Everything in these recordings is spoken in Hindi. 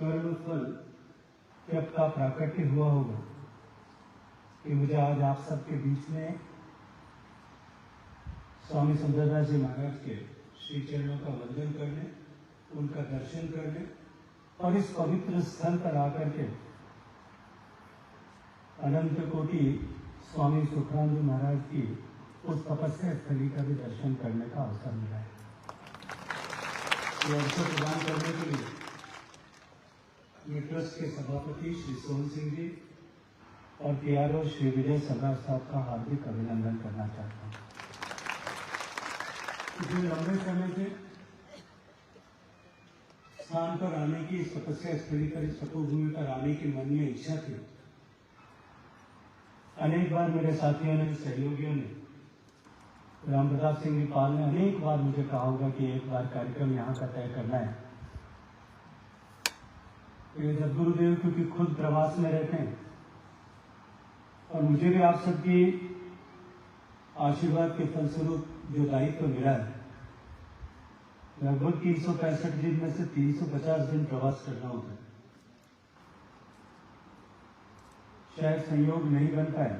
कर्म फल जब का प्राकट्य हुआ होगा कि मुझे आज आप सबके बीच में स्वामी सुंदरदास जी महाराज के श्री चरणों का वंदन करने, उनका दर्शन करने और इस पवित्र स्थल पर आकर के अनंत कोटि स्वामी सुखराम जी महाराज की उस तपस्या स्थली का भी दर्शन करने का अवसर मिला है। ये अवसर प्रदान करने के लिए मैं ट्रस्ट के सभापति श्री सोहन सिंह जी और PRO श्री विजय सरदार साहब का हार्दिक अभिनंदन करना चाहता हूँ। इतने लंबे समय से स्थान पर आने की, इस तपस्या स्थली पर, इस तपोभूमि पर आने की मन में इच्छा थी। अनेक बार मेरे साथियों ने, सहयोगियों ने, राम प्रताप सिंह जी पाल ने अनेक बार मुझे कहा होगा कि एक बार कार्यक्रम यहाँ का तय करना है। तो जब गुरुदेव क्योंकि खुद प्रवास में रहते हैं और मुझे भी आप सबकी आशीर्वाद के फलस्वरूप जो दायित्व मिला है, लगभग 365 दिन में से 350 दिन प्रवास करना होता है। शायद संयोग नहीं बन पाया,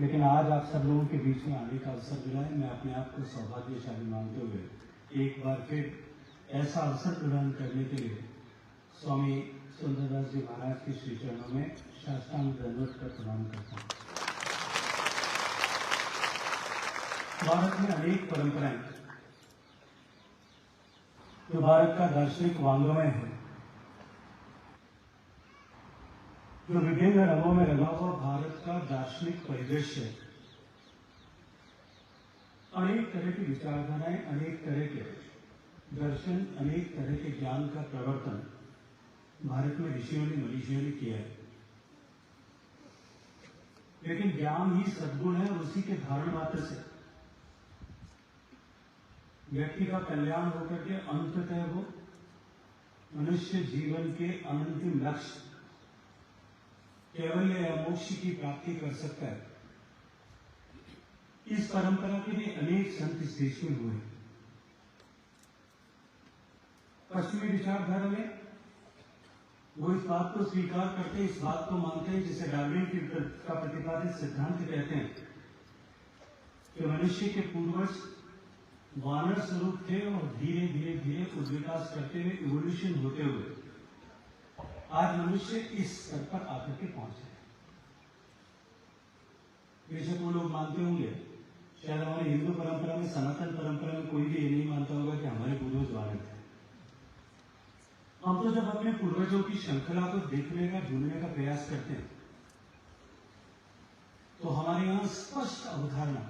लेकिन आज आप सब लोगों के बीच में आने का अवसर मिला है। मैं अपने आप को सौभाग्यशाली मानते हुए एक बार फिर ऐसा अवसर प्रदान करने के लिए स्वामी सुंदरदास जी महाराज के श्री चरणों में साष्टांग दंडवत कर प्रणाम करता हूँ। भारत में अनेक परंपराएं, जो भारत का दार्शनिक वांग्मय है, जो विभिन्न रंगों में रंगा हुआ भारत का दार्शनिक परिदृश्य है, अनेक तरह की विचारधाराएं, अनेक तरह के दर्शन, अनेक तरह के ज्ञान का प्रवर्तन भारत में ऋषियों ने, मनीषियों ने किया है। लेकिन ज्ञान ही सद्गुण है और उसी के धारण मात्र से व्यक्ति का कल्याण होकर के अंततः वो मनुष्य जीवन के अंतिम लक्ष्य केवल या मोक्ष की प्राप्ति कर सकता है। इस परंपरा के भी अनेक संत इस देश में हुए। पश्चिमी विचारधारा में वो इस बात को स्वीकार करते हैं, इस बात को मानते हैं, जिसे डार्विन का प्रतिपादित सिद्धांत कहते हैं कि मनुष्य के पूर्वज वानर स्वरूप थे और धीरे धीरे धीरे उद्विकास करते हुए, इवोल्यूशन होते हुए आज मनुष्य इस स्तर पर आकर के पहुंचे। बेशक वो लोग मानते होंगे, शायद हमारे हिंदू परंपरा में, सनातन परंपरा में कोई भी ये नहीं मानता होगा कि हमारे पूर्वज वानर थे। हम तो जब अपने पूर्वजों की श्रृंखला को देखने का, ढूंढने का प्रयास करते हैं, तो हमारे यहां स्पष्ट अवधारणा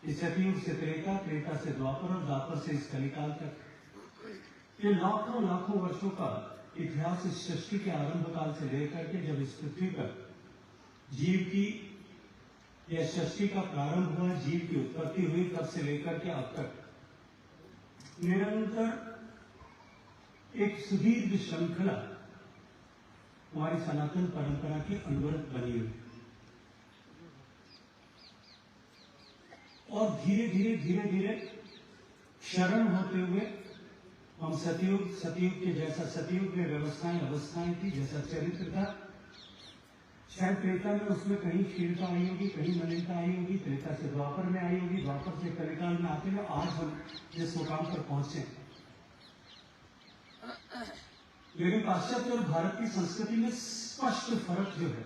कि सतयुग से त्रेता, त्रेता से द्वापर और द्वापर से इस कलिकाल तक, ये लाखों लाखों वर्षों का इतिहास इस सृष्टि के आरंभ काल से लेकर के जब इस पृथ्वी पर जीव की यह सृष्टि का प्रारंभ हुआ, जीव की उत्पत्ति हुई, तब से लेकर के अब तक निरंतर एक सुदीर्घ श्रृंखला हमारी सनातन परंपरा की अनवरत बनी हुई और धीरे धीरे धीरे धीरे शरण होते हुए हम सतयुग के जैसा, सतयुग में व्यवस्थाएं, अवस्थाएं थी, जैसा चरित्र था, शायद त्रेता में उसमें कहीं क्षीणता आई होगी, कहीं मलिनता आई होगी, त्रेता से द्वापर में आई होगी, द्वापर से कलिकाल में आते हुए आज हम जिस मुकाम पर पहुंचे। लेकिन पाश्चात्य और भारत की संस्कृति में स्पष्ट फर्क जो है,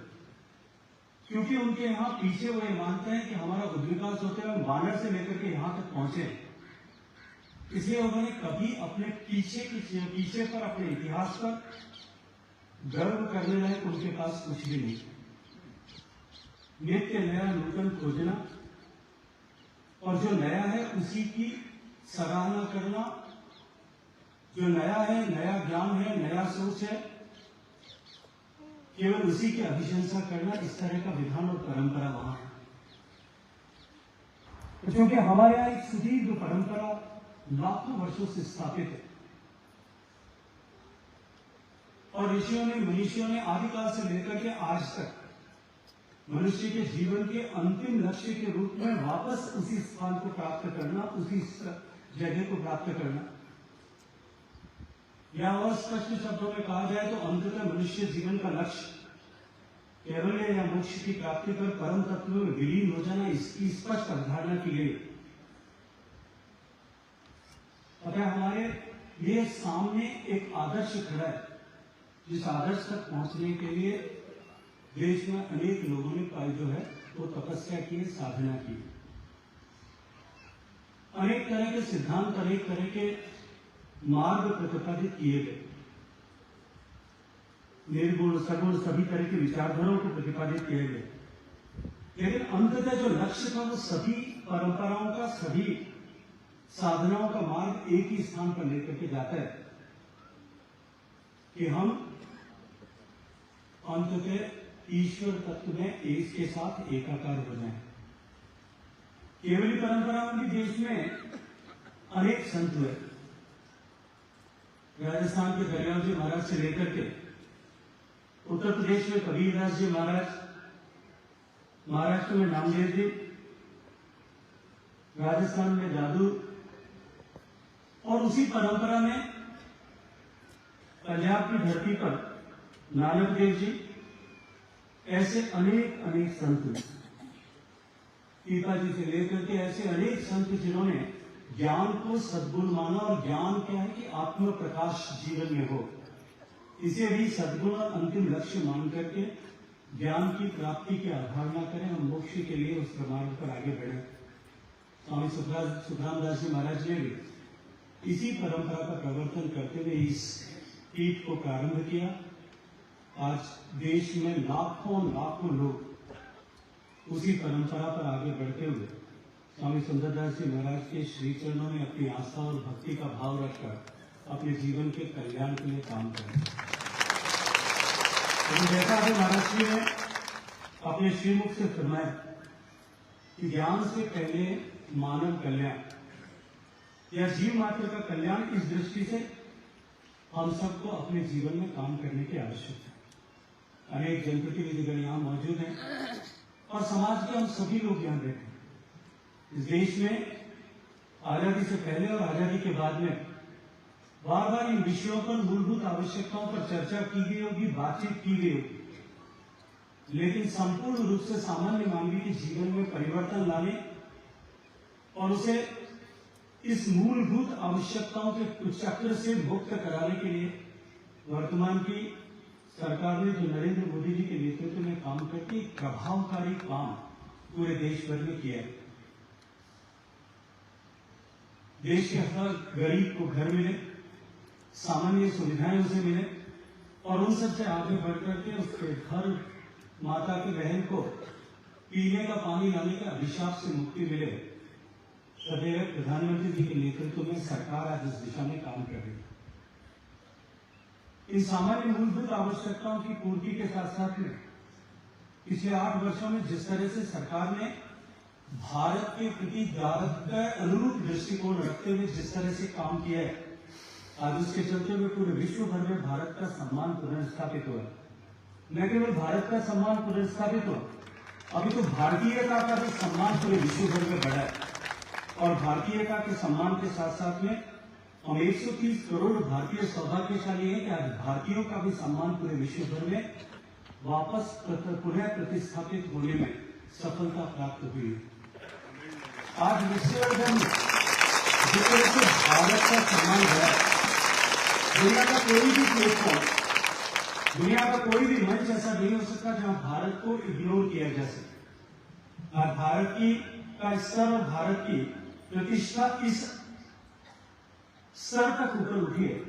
क्योंकि उनके यहाँ पीछे वो ये मानते हैं कि हमारा उद्विकास होते हुए वानर से लेकर के यहाँ तक पहुंचे, इसलिए उन्होंने कभी अपने पीछे पर, अपने इतिहास पर गर्व करने लायक उनके पास कुछ भी नहीं। नित्य नया नूतन खोजना और जो नया है उसी की सराहना करना, जो नया है, नया ज्ञान है, नया सोच है, केवल उसी की अभिशंसा करना, इस तरह का विधान और परंपरा वहां है। क्योंकि हमारे यहाँ एक सुदीर्घ परंपरा लाखों वर्षों से स्थापित है और ऋषियों ने, मनीषियों ने आदिकाल से लेकर के आज तक मनुष्य के जीवन के अंतिम लक्ष्य के रूप में वापस उसी स्थान को प्राप्त करना, उसी जगह को प्राप्त करना, या और स्पष्ट शब्दों में कहा जाए तो अंततः मनुष्य जीवन का लक्ष्य कैवल्य या मोक्ष की प्राप्ति कर परम तत्व में विलीन हो जाना, इसकी स्पष्ट अवधारणा की गई। अतः हमारे लिए सामने एक आदर्श खड़ा है, जिस आदर्श तक पहुंचने के लिए देश में अनेक लोगों ने जो है वो तपस्या की, साधना की। अनेक तरह के सिद्धांत, अनेक तरह के मार्ग प्रतिपादित किए गए। निर्गुण सगुण सभी तरह के विचारधाराओं को प्रतिपादित किए गए, लेकिन अंततः जो लक्ष्य था वो सभी परंपराओं का, सभी साधनाओं का मार्ग एक ही स्थान पर लेकर के जाता है कि हम अंततः ईश्वर तत्व में एक के साथ एकाकार हो जाएं। केवली परंपराओं के देश में अनेक संत हुए। राजस्थान के दरियाव जी महाराज से लेकर के उत्तर प्रदेश में कबीरदास जी महाराज, महाराष्ट्र में नामदेव जी, राजस्थान में जादू, और उसी परंपरा में पंजाब की धरती पर नानक देव जी, ऐसे अनेक अनेक संत, पिताजी से लेकर के ऐसे अनेक संत जिन्होंने ज्ञान को सद्गुण माना। और ज्ञान क्या है कि आत्म प्रकाश जीवन में हो, इसे भी सद्गुण और अंतिम लक्ष्य मान करके ज्ञान की प्राप्ति की अवधारणा करें, हम मोक्ष के लिए उस मार्ग पर आगे बढ़े। स्वामी सुखरामदास जी महाराज ने भी इसी परंपरा का प्रवर्तन करते हुए इस पीठ को प्रारंभ किया। आज देश में लाखों लाखों लोग उसी परंपरा पर आगे बढ़ते हुए स्वामी सुंदरदास जी महाराज के श्री चरणों में अपनी आस्था और भक्ति का भाव रखकर अपने जीवन के कल्याण के लिए काम करें। तो जैसा कि महाराज जी ने अपने श्रीमुख से फरमाया कि ज्ञान से पहले मानव कल्याण या जीव मात्र का कल्याण, इस दृष्टि से हम सबको अपने जीवन में काम करने की आवश्यकता है। अनेक जनप्रतिनिधिगण यहाँ मौजूद हैं और समाज के हम सभी लोग यहाँ बैठे हैं। इस देश में आजादी से पहले और आजादी के बाद में बार बार इन विषयों पर, मूलभूत आवश्यकताओं पर चर्चा की गई होगी, बातचीत की गई होगी, लेकिन संपूर्ण रूप से सामान्य मानवीय के जीवन में परिवर्तन लाने और उसे इस मूलभूत आवश्यकताओं के कुचक्र से मुक्त कराने के लिए वर्तमान की सरकार ने, जो नरेंद्र मोदी जी के नेतृत्व में काम करके प्रभावकारी काम पूरे देश भर में किया है। देश के हर गरीब को घर मिले, सामान्य सुविधाएं उसे मिले और उन सबसे आगे बढ़कर के उसके घर माता की बहन को पीने का पानी लाने के अभिशाप से मुक्ति मिले। सदैव प्रधानमंत्री जी के नेतृत्व में सरकार आज इस दिशा में काम कर रही है। इन सामान्य मूलभूत आवश्यकताओं की पूर्ति के साथ साथ में पिछले 8 वर्षों में जिस तरह से सरकार ने भारत के प्रति अनुरूप दृष्टिकोण रखते हुए जिस तरह से काम किया है, आज उसके चलते हुए पूरे विश्व भर में भारत का सम्मान पुनर्स्थापित हुआ। न केवल भारत का सम्मान पुनर्स्थापित हुआ, अभी तो भारतीयता का भी सम्मान पूरे विश्व भर में बढ़ा है। और भारतीयता के सम्मान के साथ साथ में हम 130 करोड़ भारतीय सौभाग्यशाली हैं कि आज भारतीयों का भी सम्मान पूरे विश्व भर में वापस पुनः प्रतिस्थापित होने में सफलता प्राप्त हुई है। आज विश्व भर में जिस तरह से भारत का सम्मान बढ़ा, दुनिया का कोई भी प्लेटफॉर्म, दुनिया का कोई भी मंच ऐसा नहीं हो सकता जहां भारत को इग्नोर किया जा सके। आज भारत की का स्तर और भारत की प्रतिष्ठा इस स्तर तक ऊपर उठी है।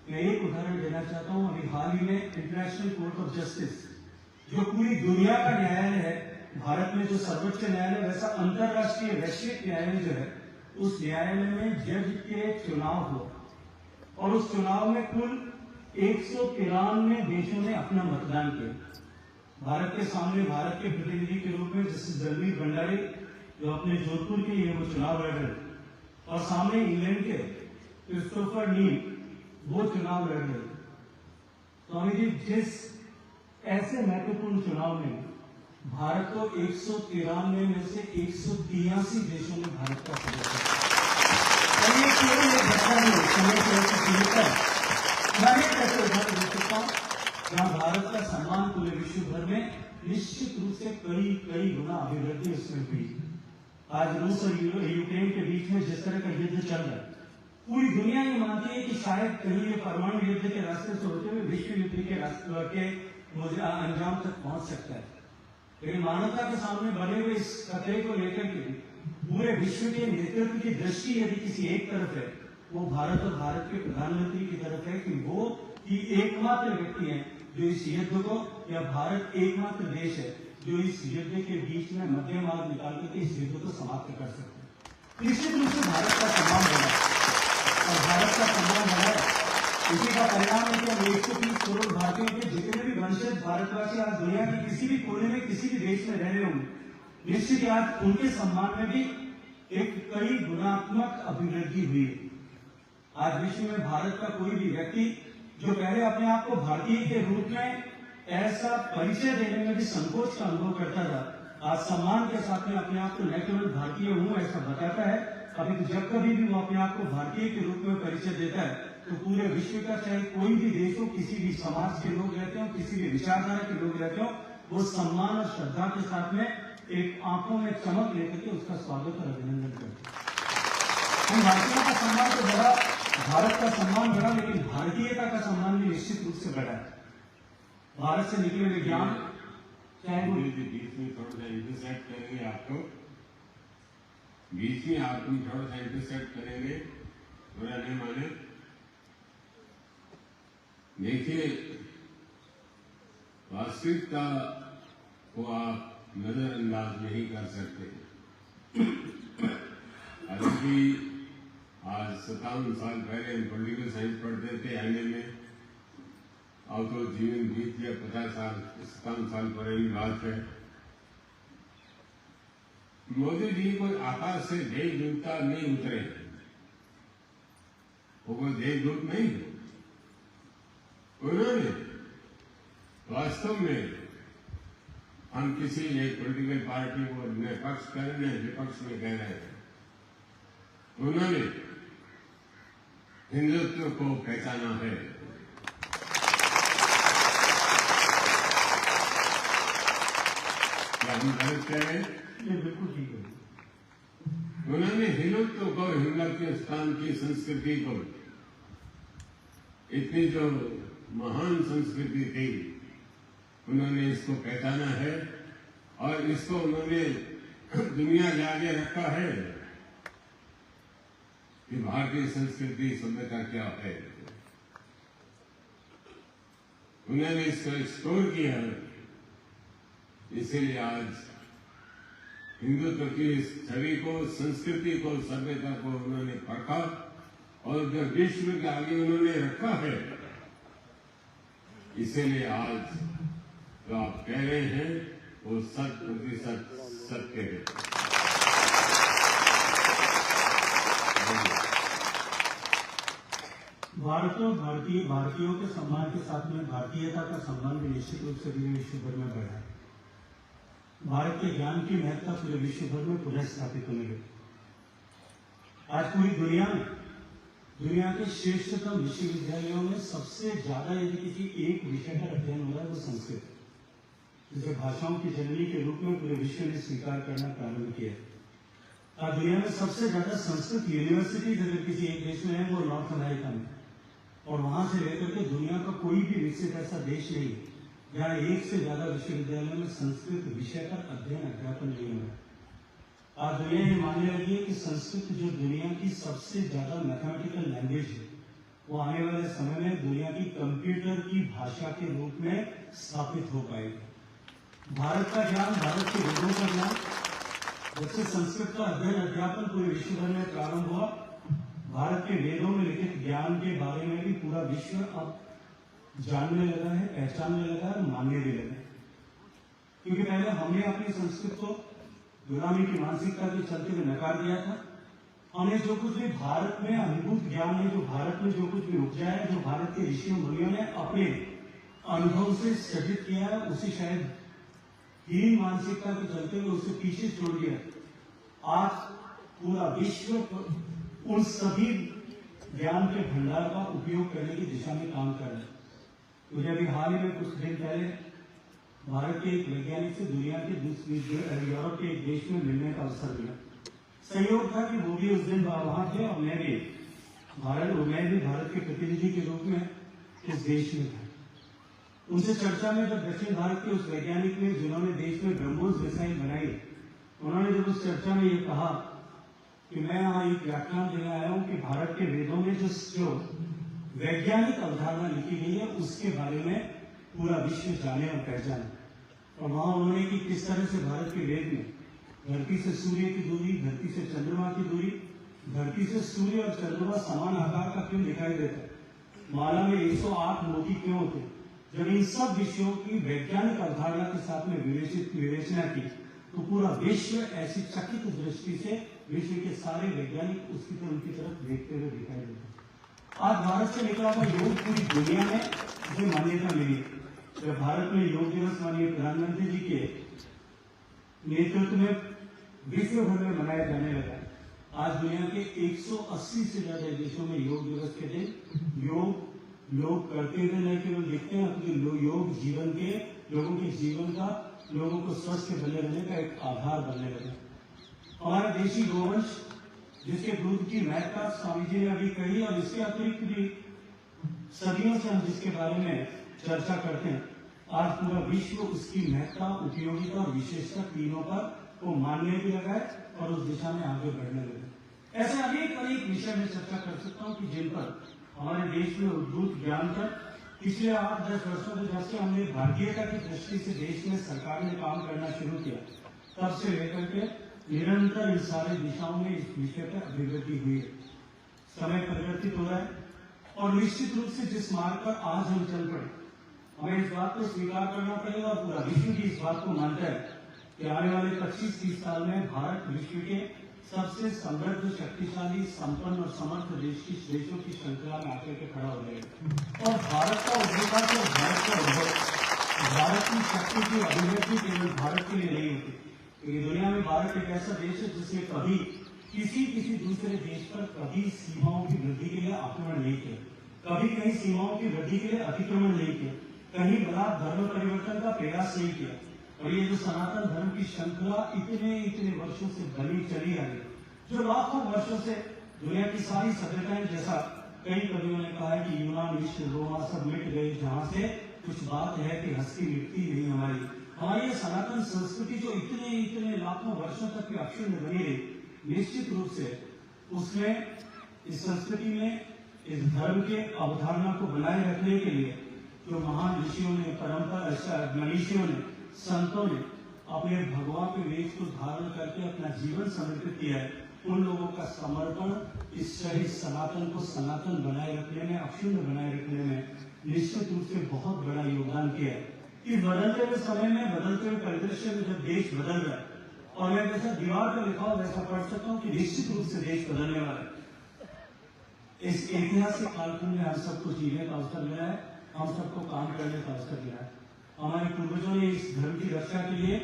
मैं एक उदाहरण देना चाहता हूं। अभी हाल ही में इंटरनेशनल कोर्ट ऑफ जस्टिस, जो पूरी दुनिया का न्यायालय है, भारत में जो सर्वोच्च न्यायालय, वैसा अंतरराष्ट्रीय वैश्विक न्यायालय जो है, उस न्यायालय में जज के चुनाव हुआ और उस चुनाव में कुल 193 देशों ने अपना मतदान किया। भारत के सामने भारत के प्रतिनिधि के रूप में जस्टिस रणवीर भंडारी, जो अपने जोधपुर के लिए वो चुनाव लड़ रहे, और सामने इंग्लैंड के क्रिस्टोफर नील, वो चुनाव लड़ रहे। स्वामी जी, जिस ऐसे महत्वपूर्ण चुनाव में भारत को 193 में से 183 देशों ने भारत का समर्थन किया। और ये केवल एक घटना नहीं, समय जहां भारत का सम्मान पूरे विश्व भर में निश्चित रूप से कई गुना अभिवृद्धि उसमें हुई। आज रूस और यूक्रेन के बीच में जिस तरह का युद्ध चल रहा है, पूरी दुनिया ये मानती है कि शायद कहीं ये परमाणु युद्ध के रास्ते से होते हुए विश्व युद्ध के रास्ते के अंजाम तक पहुंच सकता है। लेकिन मानवता के सामने बने हुए इस खतरे को लेकर के पूरे विश्व के नेतृत्व की दृष्टि यदि किसी एक तरफ है, वो भारत और भारत के प्रधानमंत्री की तरफ है कि वो ही एकमात्र व्यक्ति है जो इस युद्ध को, या भारत एकमात्र देश है जो इस युद्ध के बीच में मध्य मार्ग निकाल करके इस युद्ध को समाप्त कर सकते हैं। निश्चित रूप से भारत का सम्मान बढ़ा और भारत का सम्मान बढ़ा, इसी का परिणाम है कि हम 130 करोड़ भारतीयों के जितने भी वंशज भारतवासी आज दुनिया के किसी भी कोने में किसी भी देश में रह रहे होंगे, निश्चित ही आज उनके सम्मान में भी एक कई गुणात्मक अभिवृद्धि हुई है। आज विश्व में भारत का कोई भी व्यक्ति जो पहले अपने आप को भारतीय के रूप में ऐसा परिचय देने में भी संकोच का अनुभव करता था, आज सम्मान के साथ में अपने आप को न केवल भारतीय हूं ऐसा बताता है। अभी तो जब कभी भी वो अपने आप को भारतीय के रूप में परिचय देता है तो पूरे विश्व का चाहे कोई भी देश हो, किसी भी समाज के लोग रहते हो, किसी भी विचारधारा के लोग रहते हो, वो सम्मान और श्रद्धा के साथ में एक आंखों में चमक लेकर के उसका स्वागत और अभिनंदन करते हैं। हम भारतीयों का सम्मान तो बढ़ा, भारत का सम्मान बढ़ा, लेकिन भारतीयता का सम्मान भी निश्चित रूप से बढ़ा है। भारत से निकले हुए ज्ञान चाहे वो बीच में थोड़ा सा इंटरसेप्ट करेंगे, आपको बीच में आप थोड़ा सा इंटरसेप्ट करेंगे, बुरा नहीं माने। देखिए, वास्तविकता को आप नजरअंदाज नहीं कर सकते। हालांकि आज 57 साल पहले हम पॉलिटिकल साइंस पढ़ते थे एमए में, अब तो जीवन बीत गया 50 साल, 57 साल पहले की बात है। मोदी जी कोई आकाश से देशदूता नहीं उतरे, वो कोई देशदूत नहीं। उन्होंने वास्तव में, हम किसी एक पॉलिटिकल पार्टी को न पक्ष कर रहे हैं विपक्ष में कह रहे हैं, उन्होंने हिंदुत्व को पहचाना है। क्या हम गलत कह रहे हैं? ये बिल्कुल ठीक है। उन्होंने हिंदुत्व को, हिंदुस्तान की संस्कृति को, इतनी जो महान संस्कृति थी, उन्होंने इसको पहचाना है और इसको उन्होंने दुनिया के आगे रखा है कि भारतीय संस्कृति सभ्यता क्या है। उन्होंने इसको एक्सप्लोर किया है, इसीलिए आज हिंदुत्व की छवि को, संस्कृति को, सभ्यता को उन्होंने परखा और जो विश्व के आगे उन्होंने रखा है। इसीलिए आज जो आप कह रहे हैं वो 100% सत्य है। भारतीयों के सम्मान के साथ में भारतीयता का सम्मान भी निश्चित रूप से विश्व भर में बढ़ा है। भारत के ज्ञान की महत्ता पूरे विश्व भर में पुनः स्थापित होने लगी। आज पूरी दुनिया में, दुनिया के श्रेष्ठतम विश्वविद्यालयों में सबसे ज्यादा यदि किसी एक विषय का अध्ययन हो रहा है वो संस्कृत है, जिसे भाषाओं की जननी के रूप में पूरे विश्व ने स्वीकार करना प्रारंभ किया। आज दुनिया में सबसे ज्यादा संस्कृत यूनिवर्सिटीज अगर किसी एक देश में है वो नॉर्थ अमेरिका में, और वहां से लेकर के दुनिया का कोई भी विकसित ऐसा देश नहीं है जहां एक से ज्यादा विश्वविद्यालयों में संस्कृत विषय पर अध्ययन अध्यापन नहीं हो रहा है। आज दुनिया ये मानने लगी है कि संस्कृत जो दुनिया की सबसे ज्यादा मैथमेटिकल लैंग्वेज है, वो आने वाले समय में दुनिया की कंप्यूटर की भाषा के रूप में स्थापित हो पाएगी। भारत का ज्ञान, भारत के वेदों का ज्ञान, जब से संस्कृत का अध्ययन अध्यापन पूरे विश्व भर में प्रारंभ हुआ, भारत के वेदों में लिखित ज्ञान के बारे में भी पूरा विश्व अब जानने लगा है, पहचानने लगा है और मानने भी लगा है। क्योंकि पहले हमने अपनी संस्कृत को गुलामी की मानसिकता के चलते हुए नकार दिया था। हमने जो कुछ भी भारत में अनुभूत ज्ञान है, जो भारत में जो कुछ भी उपजा है, जो भारत के ऋषियों मुनियों ने अपने अनुभव से सृजित किया है, उसी शायद हीन मानसिकता के चलते हुए उसे पीछे छोड़ दिया। आज पूरा विश्व उन सभी ज्ञान के भंडार का उपयोग करने की दिशा में काम कर रहा है। मुझे अभी हाल ही में कुछ दिन पहले भारत के एक वैज्ञानिक से दुनिया के यूरोप के एक देश में मिलने का अवसर मिला। संयोग था कि वो भी उस दिन वहां थे और मैं भी भारत के प्रतिनिधि के रूप में इस देश में था। उनसे चर्चा में जब दक्षिण भारत के उस वैज्ञानिक ने जिन्होंने देश में ब्रह्मोस मिसाइल बनाई, उन्होंने जब उस चर्चा में ये कहा कि मैं यहाँ एक व्याख्यान देने आया हूँ कि भारत के वेदों में जो वैज्ञानिक अवधारणा लिखी गई है उसके बारे में पूरा विश्व जाने और पहचाने। और वहां उन्होंने कि किस तरह से भारत के वेद में धरती से सूर्य की दूरी, धरती से चंद्रमा की दूरी, धरती से सूर्य और चंद्रमा समान आकार का क्यों दिखाई देता है, माला में 108 मोती क्यों होते हैं। जब इन सब विषयों की वैज्ञानिक अवधारणा के साथ में विवेचना की तो पूरा विश्व ऐसी चकित दृष्टि से विश्व के सारे वैज्ञानिक उनकी तरफ देखते हुए दिखाई देते हैं। आज भारत से निकला हुआ योग पूरी दुनिया में जो मान्यता मिली। जब भारत में योग दिवस माननीय प्रधानमंत्री जी के नेतृत्व में विश्व भर में मनाया जाने लगा। आज दुनिया के 180 से ज्यादा देशों में योग दिवस के दिन योग करते हुए न केवल दिखते हैं, अपने योग जीवन के लोगों के जीवन का, लोगों को स्वस्थ बने रहने का एक आधार बनने लगा। हमारा देशी गोवंश जिसके दूध की महत्ता स्वामी जी ने अभी कही, और इसके अतिरिक्त भी सदियों से हम जिसके बारे में चर्चा करते हैं, आज पूरा विश्व उसकी महत्ता, उपयोगिता और विशेषता तीनों पर को मानने भी लगा है और उस दिशा में आगे बढ़ने लगे। ऐसे अनेक विषय में चर्चा कर सकता हूँ कि जिन पर हमारे देश में उद्भूत ज्ञान पर पिछले 8-10 वर्षों से जब से हमने भारतीयता की दृष्टि से देश में सरकार ने काम करना शुरू किया, तब से लेकर के निरंतर इन सारे दिशाओं में इस विषय पर अभिवृद्धि हुई है। समय परिवर्तित हो रहा है और निश्चित रूप से जिस मार्ग पर आज हम चल पड़े, हमें इस बात को स्वीकार करना पड़ेगा और पूरा विश्व भी इस बात को मानता है कि आने वाले 25-30 साल में भारत विश्व के सबसे समृद्ध, शक्तिशाली, संपन्न और समर्थ देशों की श्रृंखला में आकर के खड़ा हो जाएगा। और भारत का उद्भव और भारत की शक्ति की अभिव्यक्ति केवल भारत के लिए नहीं होती, क्योंकि दुनिया में भारत एक ऐसा देश है जिसने कभी किसी दूसरे देश पर कभी सीमाओं की वृद्धि के लिए आक्रमण नहीं किया, कभी कहीं सीमाओं की वृद्धि के लिए अतिक्रमण नहीं किया, कहीं बड़ा धर्म परिवर्तन का प्रयास नहीं किया। और ये जो सनातन धर्म की श्रृंखला इतने वर्षों से बनी चली आ रही, जो लाखों वर्षों से दुनिया की सारी सभ्यताएं, जैसा कई कवियों ने कहा है कि यूनान, मिस्र, रोमा सब मिट गए, जहां से कुछ बात है कि हस्ती मिटती नहीं हमारी ये सनातन संस्कृति जो इतने लाखों वर्षों तक की अक्षुण्ण बनी रही, निश्चित रूप से उसमें इस संस्कृति में इस धर्म के अवधारणा को बनाए रखने के लिए जो महान ऋषियों ने, मनीषियों ने, संतों ने अपने भगवान के वेश को धारण करके अपना जीवन समर्पित किया है, उन लोगों का समर्पण इस सनातन को सनातन बनाए रखने में, अक्षुण्ण बनाए रखने में निश्चित रूप से बहुत बड़ा योगदान किया है। इस बदलते हुए समय में, बदलते हुए परिदृश्य में जब देश बदल रहा है, और मैं जैसा दीवार पर लिखा हूं वैसा पढ़ सकता हूँ कि निश्चित रूप से देश बदलने वाला है। इस ऐतिहासिक कालखंड में हम सबको जीने का अवसर मिला है, हम सबको काम करने का अवसर मिला है। हमारे पूर्वजों ने इस धर्म की रक्षा के लिए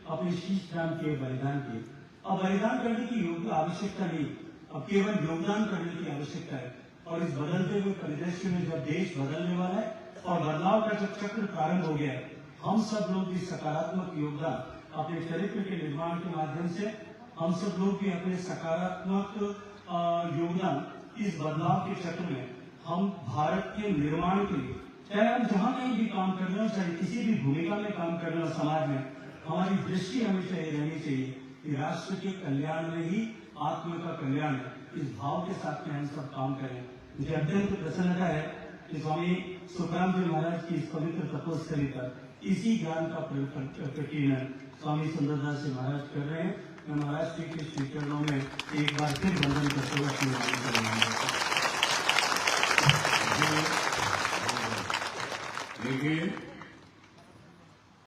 अपने शीश दान किए, बलिदान किए। अब बलिदान करने की आवश्यकता नहीं, अब केवल योगदान करने की आवश्यकता है। और इस बदलते हुए परिदृश्य में जब देश बदलने वाला है और बदलाव का जब चक्र प्रारंभ हो गया है, हम सब लोग भी सकारात्मक योगदान अपने चरित्र के निर्माण के माध्यम से, हम सब लोग भी अपने सकारात्मक योगदान इस बदलाव के चक्र में हम भारत के निर्माण के लिए, चाहे हम जहां कहीं भी काम कर रहे हो, चाहे किसी भी भूमिका में काम कर रहे हो समाज में, हमारी दृष्टि हमेशा ये रहनी चाहिए कि राष्ट्र के कल्याण में ही आत्मा का कल्याण है। इस भाव के साथ में हम सब काम करें। मुझे अत्यंत प्रसन्नता है कि स्वामी सुखराम जी महाराज की इस पवित्र तपोस्थली पर इसी ज्ञान का प्रकीर्णन स्वामी सुंदरदास जी महाराज कर रहे हैं। मैं महाराज जी के श्री चरणों में एक बार फिर वंदन करते हुए